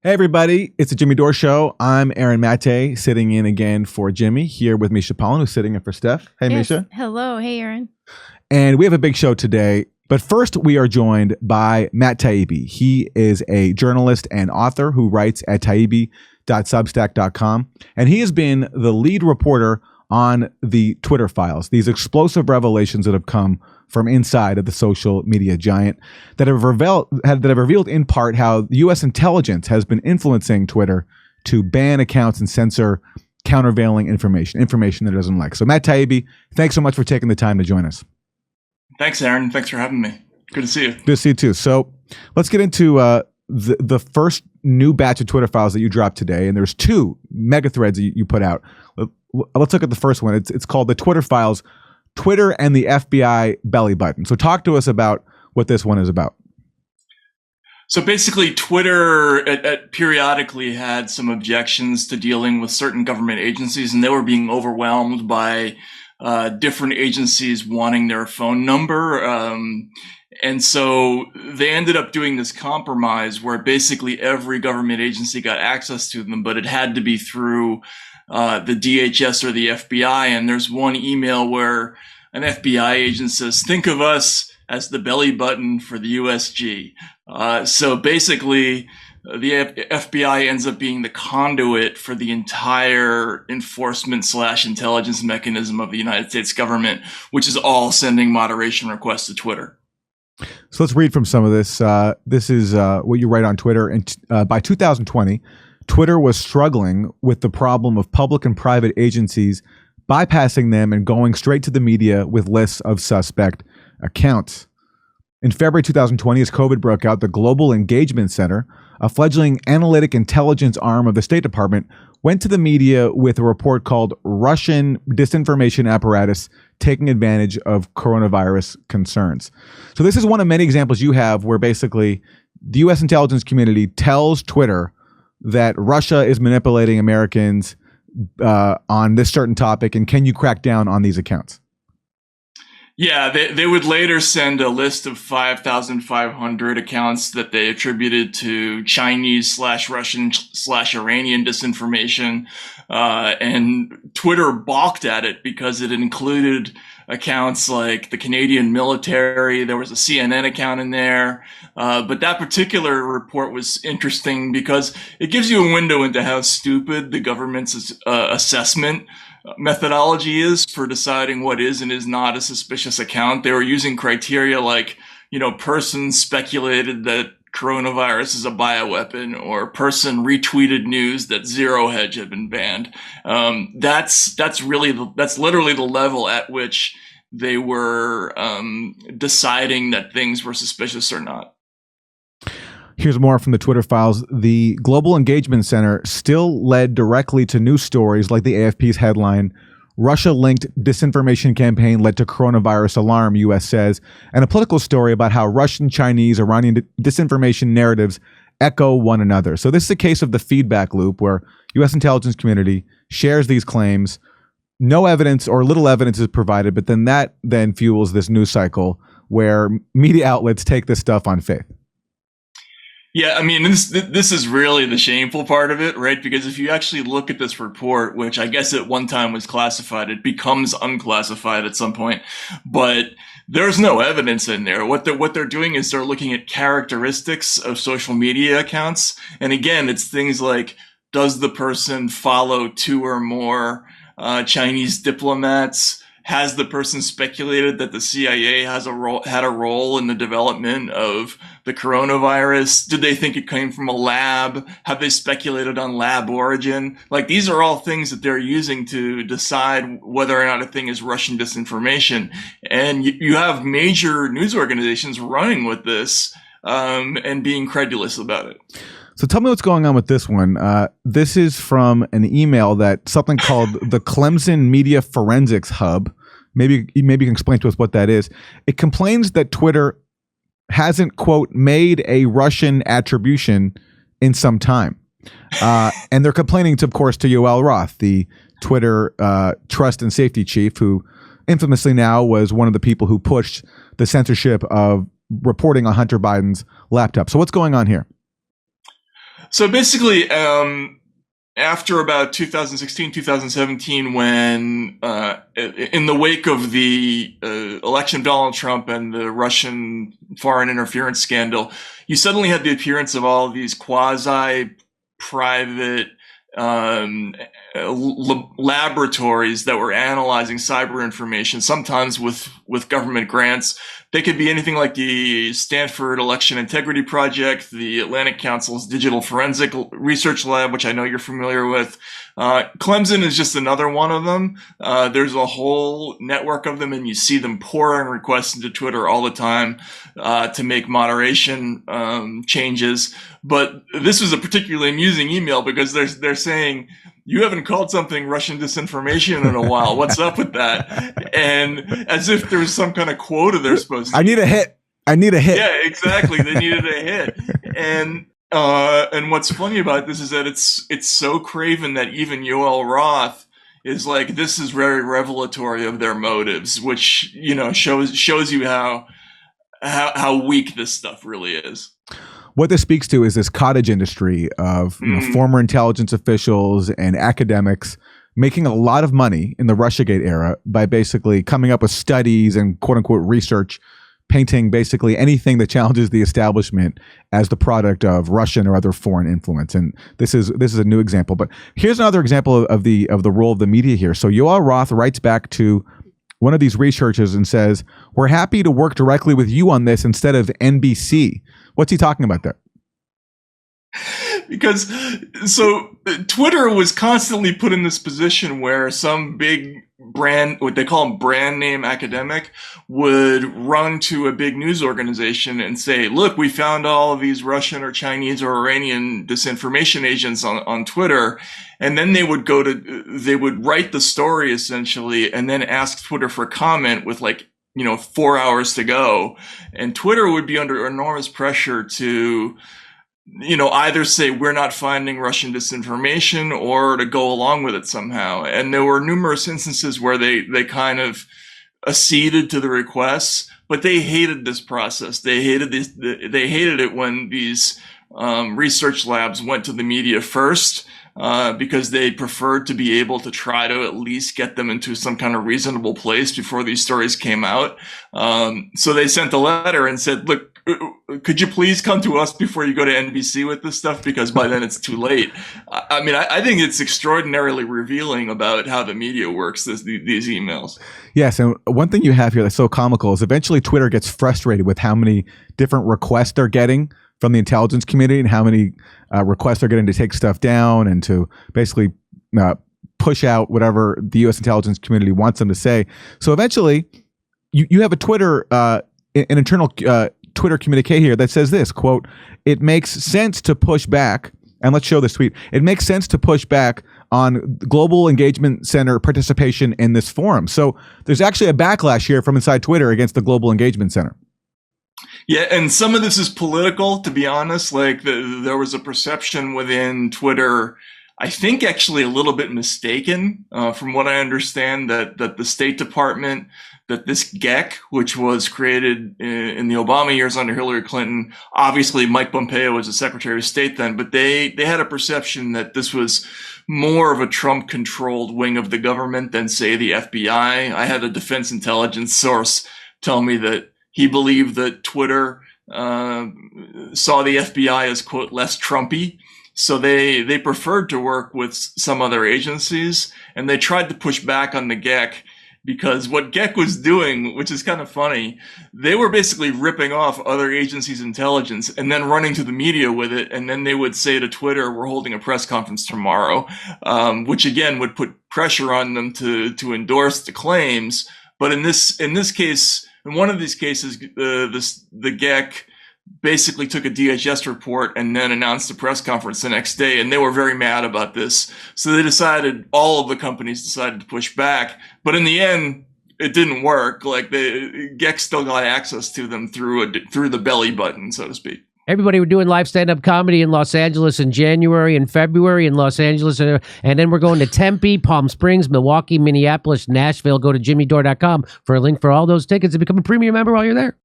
Hey everybody, it's the Jimmy Dore Show. I'm Aaron Mate, sitting in again for Jimmy, here with Misha Pollan, who's sitting in for Steph. Hey, yes. Misha. Hello. Hey, Aaron. And we have a big show today, but first we are joined by Matt Taibbi. He is a journalist and author who writes at taibbi.substack.com, and he has been the lead reporter on the Twitter files, these explosive revelations that have come from inside of the social media giant that have revealed in part how U.S. intelligence has been influencing Twitter to ban accounts and censor countervailing information that it doesn't like. So Matt Taibbi, thanks so much for taking the time to join us. Thanks, Aaron. Thanks for having me. Good to see you. Good to see you too. So let's get into the first new batch of Twitter files that you dropped today. And there's two mega threads that you put out. Let's look at the first one. It's called the Twitter files, Twitter and the FBI belly button. So talk to us about what this one is about. So basically, Twitter periodically had some objections to dealing with certain government agencies, and they were being overwhelmed by different agencies wanting their phone number. And so they ended up doing this compromise where basically every government agency got access to them, but it had to be through the DHS or the FBI. And there's one email where an FBI agent says, think of us as the belly button for the USG. So basically, the FBI ends up being the conduit for the entire enforcement/intelligence mechanism of the United States government, which is all sending moderation requests to Twitter. So let's read from some of this. This is what you write on Twitter. And by 2020, Twitter was struggling with the problem of public and private agencies bypassing them and going straight to the media with lists of suspect accounts. In February 2020, as COVID broke out, the Global Engagement Center, a fledgling analytic intelligence arm of the State Department, went to the media with a report called Russian Disinformation Apparatus Taking Advantage of Coronavirus Concerns. So this is one of many examples you have where basically the U.S. intelligence community tells Twitter that Russia is manipulating Americans on this certain topic, and can you crack down on these accounts? Yeah, they would later send a list of 5,500 accounts that they attributed to Chinese/Russian/Iranian disinformation. And Twitter balked at it because it included accounts like the Canadian military. There was a CNN account in there. But that particular report was interesting because it gives you a window into how stupid the government's assessment methodology is for deciding what is and is not a suspicious account. They were using criteria like, person speculated that coronavirus is a bioweapon, or person retweeted news that Zero Hedge had been banned. That's literally the level at which they were deciding that things were suspicious or not. Here's more from the Twitter files. The Global Engagement Center still led directly to news stories like the AFP's headline, Russia-linked disinformation campaign led to coronavirus alarm, U.S. says, and a political story about how Russian, Chinese, Iranian disinformation narratives echo one another. So this is a case of the feedback loop where U.S. intelligence community shares these claims. No evidence or little evidence is provided, but then that fuels this news cycle where media outlets take this stuff on faith. Yeah, I mean, this is really the shameful part of it, right? Because if you actually look at this report, which I guess at one time was classified, it becomes unclassified at some point, but there's no evidence in there. What they're doing is they're looking at characteristics of social media accounts. And again, it's things like, does the person follow 2 or more Chinese diplomats? Has the person speculated that the CIA had a role in the development of the coronavirus? Did they think it came from a lab? Have they speculated on lab origin? Like, these are all things that they're using to decide whether or not a thing is Russian disinformation. And you have major news organizations running with this and being credulous about it. So tell me what's going on with this one. This is from an email that something called the Clemson Media Forensics Hub. Maybe you can explain to us what that is. It complains that Twitter hasn't, quote, made a Russian attribution in some time. And they're complaining, of course, to Yoel Roth, the Twitter trust and safety chief, who infamously now was one of the people who pushed the censorship of reporting on Hunter Biden's laptop. So what's going on here? So basically, after about 2016, 2017, when in the wake of the election of Donald Trump and the Russian foreign interference scandal, you suddenly had the appearance of all of these quasi-private laboratories that were analyzing cyber information, sometimes with government grants. They could be anything like the Stanford Election Integrity Project, the Atlantic Council's Digital Forensic Research Lab, which I know you're familiar with. Clemson is just another one of them. There's a whole network of them, and you see them pouring requests into Twitter all the time to make moderation changes. But this was a particularly amusing email because they're saying, you haven't called something Russian disinformation in a while. What's up with that? And as if there was some kind of quota they're supposed to. I need a hit. Yeah, exactly. They needed a hit. And what's funny about this is that it's so craven that even Yoel Roth is like, this is very revelatory of their motives, which, you know, shows you how weak this stuff really is. What this speaks to is this cottage industry of former intelligence officials and academics making a lot of money in the Russiagate era by basically coming up with studies and quote unquote research, painting basically anything that challenges the establishment as the product of Russian or other foreign influence. And this is a new example. But here's another example of the role of the media here. So Yoel Roth writes back to one of these researchers and says, "We're happy to work directly with you on this instead of NBC." What's he talking about there? Because Twitter was constantly put in this position where some big brand, what they call them brand name academic, would run to a big news organization and say, look, we found all of these Russian or Chinese or Iranian disinformation agents on Twitter. And then they would write the story essentially and then ask Twitter for comment with 4 hours to go. And Twitter would be under enormous pressure to, either say we're not finding Russian disinformation or to go along with it somehow. And there were numerous instances where they kind of acceded to the requests, but they hated this process. They hated it when these research labs went to the media first, because they preferred to be able to try to at least get them into some kind of reasonable place before these stories came out. So they sent a letter and said, look, could you please come to us before you go to NBC with this stuff? Because by then it's too late. I mean, I think it's extraordinarily revealing about how the media works, these emails. Yes, and one thing you have here that's so comical is eventually Twitter gets frustrated with how many different requests they're getting from the intelligence community and how many requests they're getting to take stuff down and to basically push out whatever the U.S. intelligence community wants them to say. So eventually, you have a Twitter, an internal Twitter communique here that says this, quote, "It makes sense to push back," and let's show this tweet, "It makes sense to push back on Global Engagement Center participation in this forum." So there's actually a backlash here from inside Twitter against the Global Engagement Center. Yeah, and some of this is political, to be honest. There was a perception within Twitter, I think actually a little bit mistaken, from what I understand, that the State Department, that this GEC, which was created in the Obama years under Hillary Clinton, obviously Mike Pompeo was the Secretary of State then, but they had a perception that this was more of a Trump-controlled wing of the government than, say, the FBI. I had a defense intelligence source tell me that he believed that Twitter saw the FBI as, quote, less Trumpy. So they preferred to work with some other agencies, and they tried to push back on the GEC because what GEC was doing, which is kind of funny, they were basically ripping off other agencies' intelligence and then running to the media with it. And then they would say to Twitter, we're holding a press conference tomorrow, which again would put pressure on them to endorse the claims. But in this case, in one of these cases, the GEC basically took a DHS report and then announced a press conference the next day, and they were very mad about this. So all of the companies decided to push back. But in the end, it didn't work. The GEC still got access to them through the belly button, so to speak. Everybody, we're doing live stand-up comedy in Los Angeles in January and February in Los Angeles. And then we're going to Tempe, Palm Springs, Milwaukee, Minneapolis, Nashville. Go to jimmydore.com for a link for all those tickets and become a premium member while you're there.